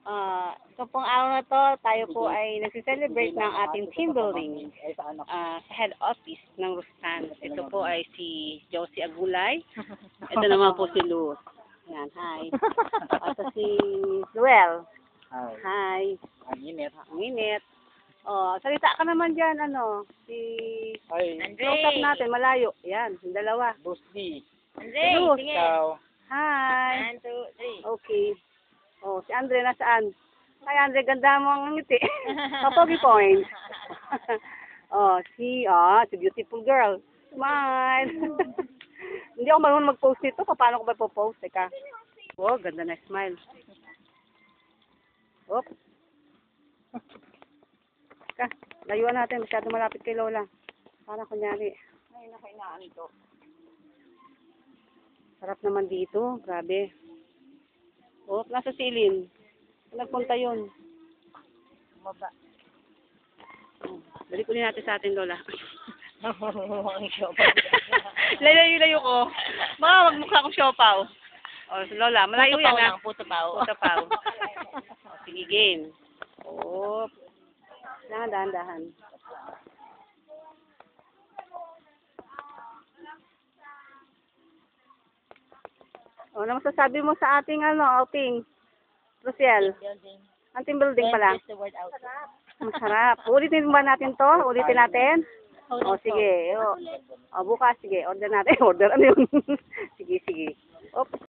Ito pong araw na to, tayo po ay nagsi-celebrate ng ating team building sa head office ng Rustan. Ito po ay si Josie Agulay. Ito naman po si Luz. Yan, hi. At si Luel. Hi. Ang init. Ang init. Salita ka naman dyan, si Joseph natin, malayo. Yan, yung dalawa. Boss D. Si Luz. Ikaw. Hi. 1, 2, 3. Okay. Si Andre nasaan? Hi Andre, ganda mo ang ngiti. Kapogi point. Si beautiful girl. Smile. Hindi ako marunong mag-post nito. Paano ko ba po-post? Teka. Ganda na smile. Teka, layuan natin. Masyado malapit kay Lola. Para kunyari. Ay, nakainaan ito. Sarap naman dito. Grabe. Nasa silin. Nagpunta yun. Baba. Balik ulit natin sa atin, Lola. Layo ko. Magmukha akong siopaw. Lola, malayo yan ha. Puto pao. Puto pao. Sige, game. Dahan-dahan. Ano masasabi mo sa ating outing? Rosiel, Building. ang team building pala. Use the word out. Masarap. Ulitin ba natin to? Ulitin natin? Sige. Bukas, sige. Order natin. Order, ano yun? Sige.